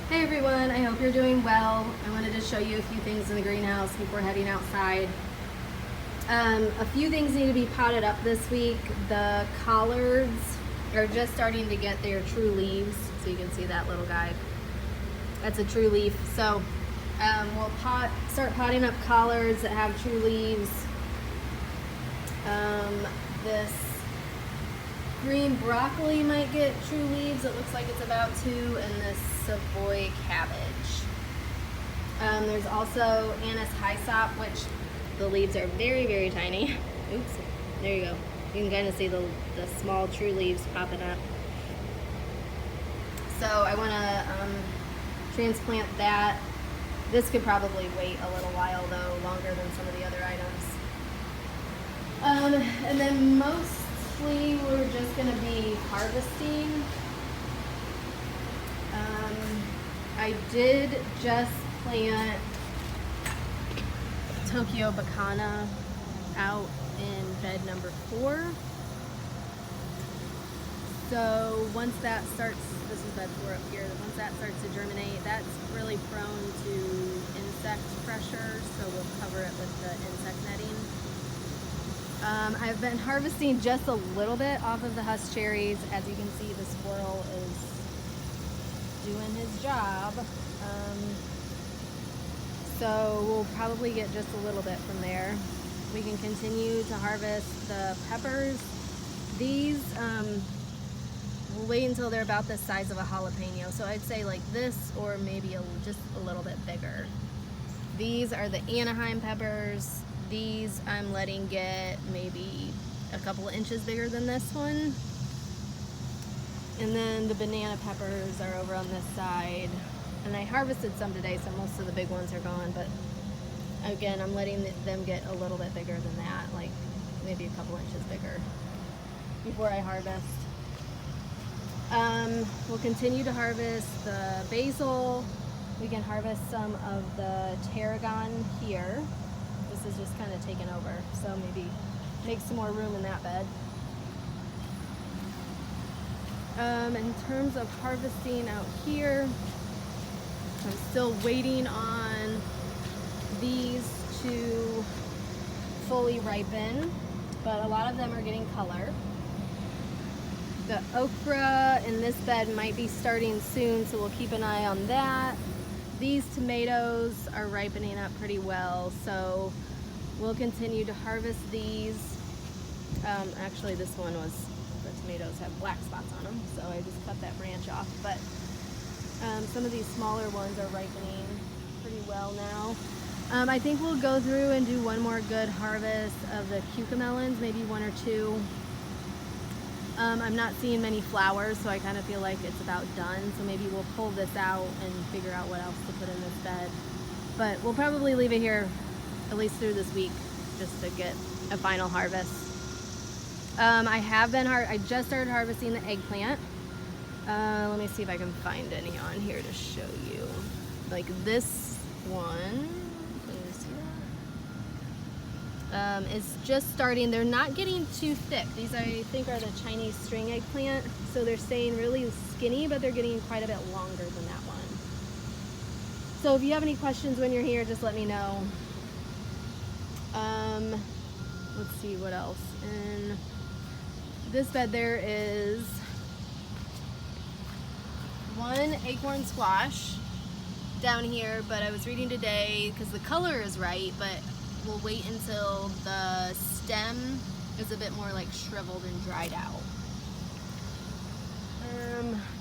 Hey everyone, I hope you're doing well. I wanted to show you a few things in the greenhouse before heading outside. A few things need to be potted up this week. The collards are just starting to get their true leaves, so you can see that little guy. That's a true leaf. So we'll start potting up collards that have true leaves. This green broccoli might get true leaves. It looks like it's about to, and this Savoy cabbage. There's also Anise hyssop, which the leaves are very, very tiny. Oops, there you go. You can kind of see the small true leaves popping up. So I want to transplant that. This could probably wait a little while though, longer than some of the other items. And then mostly we're just going to be harvesting. I did just plant Tokyo Bacana out in bed number 4. So once that starts, this is bed 4 up here, once that starts to germinate, that's really prone to insect pressure, so we'll cover it with the insect netting. I've been harvesting just a little bit off of the husk cherries. As you can see, the squirrel is doing his job. So we'll probably get just a little bit from there. We can continue to harvest the peppers. These, we'll wait until they're about the size of a jalapeno. So I'd say like this, or maybe just a little bit bigger. These are the Anaheim peppers. These I'm letting get maybe a couple of inches bigger than this one. And then the banana peppers are over on this side. And I harvested some today, so most of the big ones are gone. But again, I'm letting them get a little bit bigger than that, like maybe a couple inches bigger before I harvest. We'll continue to harvest the basil. We can harvest some of the tarragon here. This is just kind of taken over, so maybe make some more room in that bed. In terms of harvesting out here, I'm still waiting on these to fully ripen, but a lot of them are getting color. The okra in this bed might be starting soon, so we'll keep an eye on that. These tomatoes are ripening up pretty well, so we'll continue to harvest these. Actually, this one was, the tomatoes have black spots on them, so I just cut that branch off. But some of these smaller ones are ripening pretty well now. I think we'll go through and do one more good harvest of the cucamelons, maybe 1 or 2. I'm not seeing many flowers, so I kind of feel like it's about done. So maybe we'll pull this out and figure out what else to put in this bed. But we'll probably leave it here at least through this week just to get a final harvest. I just started harvesting the eggplant. Let me see if I can find any on here to show you. Like this one. Is just starting. They're not getting too thick. These I think are the Chinese string eggplant, so they're staying really skinny, but they're getting quite a bit longer than that one. So if you have any questions when you're here, just let me know. Let's see what else. In this bed there is 1 acorn squash down here, but I was reading today because the color is right, but we'll wait until the stem is a bit more like shriveled and dried out.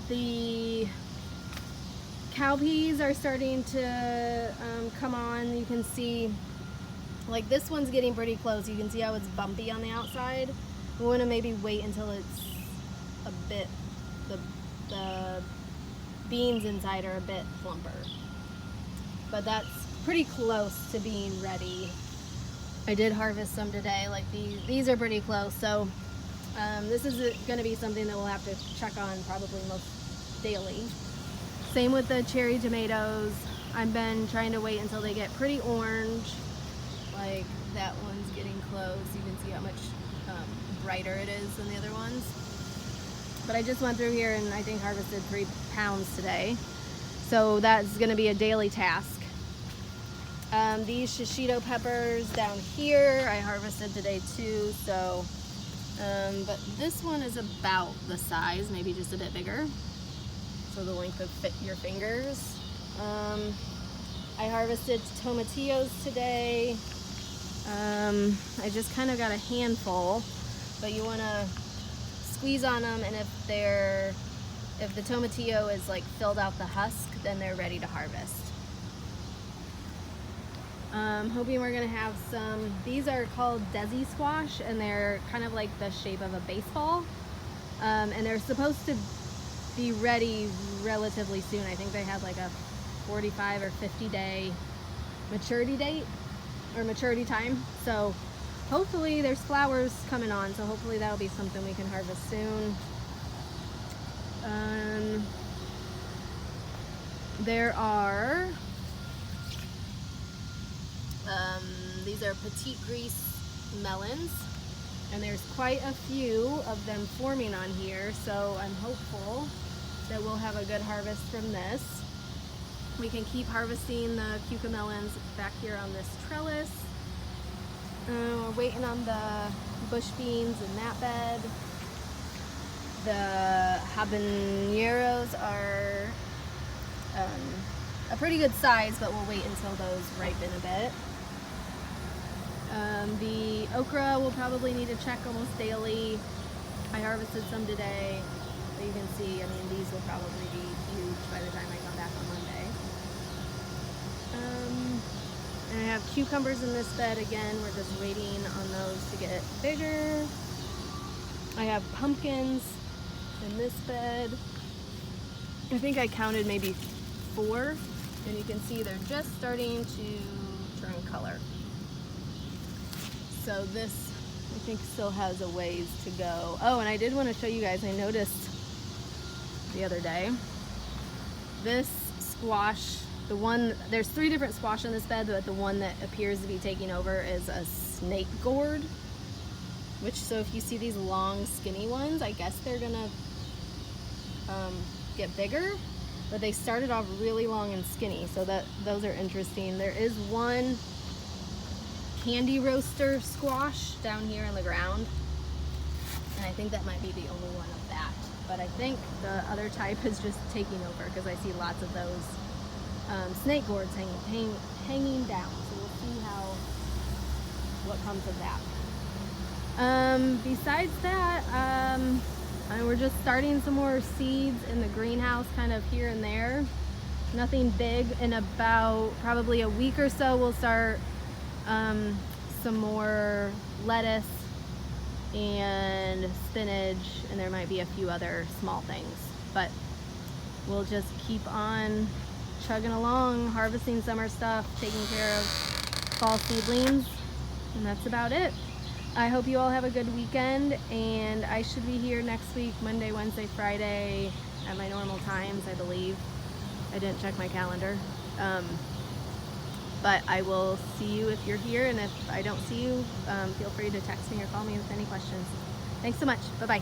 The cowpeas are starting to come on. You can see like this one's getting pretty close. You can see how it's bumpy on the outside. We want to maybe wait until it's a bit, the beans inside are a bit plumper. But that's pretty close to being ready. I did harvest some today, like these are pretty close, so this is going to be something that we'll have to check on probably most daily. Same with the cherry tomatoes. I've been trying to wait until they get pretty orange. Like that one's getting close. You can see how much brighter it is than the other ones. But I just went through here and I think harvested 3 pounds today. So that's gonna be a daily task. These shishito peppers down here, I harvested today too, so, but this one is about the size, maybe just a bit bigger. So the length of your fingers. I harvested tomatillos today. I just kind of got a handful, but you want to squeeze on them, and if the tomatillo is like filled out the husk, then they're ready to harvest. Hoping we're gonna have some, these are called Desi squash, and they're kind of like the shape of a baseball, and they're supposed to be ready relatively soon. I think they have like a 45 or 50 day maturity date or maturity time, so hopefully there's flowers coming on, so hopefully that'll be something we can harvest soon. There are these are Petite Grise melons, and there's quite a few of them forming on here, so I'm hopeful that we'll have a good harvest from this. We can keep harvesting the cucamelons back here on this trellis. We're waiting on the bush beans in that bed. The habaneros are a pretty good size, but we'll wait until those ripen a bit. The okra will probably need to check almost daily. I harvested some today, but you can see, I mean, these will probably be huge by the time I come back on Monday. And I have cucumbers in this bed again. We're just waiting on those to get bigger. I have pumpkins in this bed. I think I counted maybe 4, and you can see they're just starting to turn color. So this, I think, still has a ways to go. Oh, and I did want to show you guys, I noticed the other day, this squash, the one, there's 3 different squash in this bed, but the one that appears to be taking over is a snake gourd, which, so if you see these long skinny ones, I guess they're gonna get bigger, but they started off really long and skinny, so those are interesting. There is one candy roaster squash down here in the ground, and I think that might be the only one of that, but I think the other type is just taking over, because I see lots of those snake gourds hanging down, so we'll see what comes of that. Besides that, we're just starting some more seeds in the greenhouse, kind of here and there. Nothing big. In about probably a week or so, we'll start some more lettuce and spinach, and there might be a few other small things, but we'll just keep on chugging along, harvesting summer stuff, taking care of fall seedlings, and that's about it. I hope you all have a good weekend, and I should be here next week, Monday, Wednesday, Friday, at my normal times, I believe. I didn't check my calendar. But I will see you if you're here, and if I don't see you, feel free to text me or call me with any questions. Thanks so much. Bye-bye.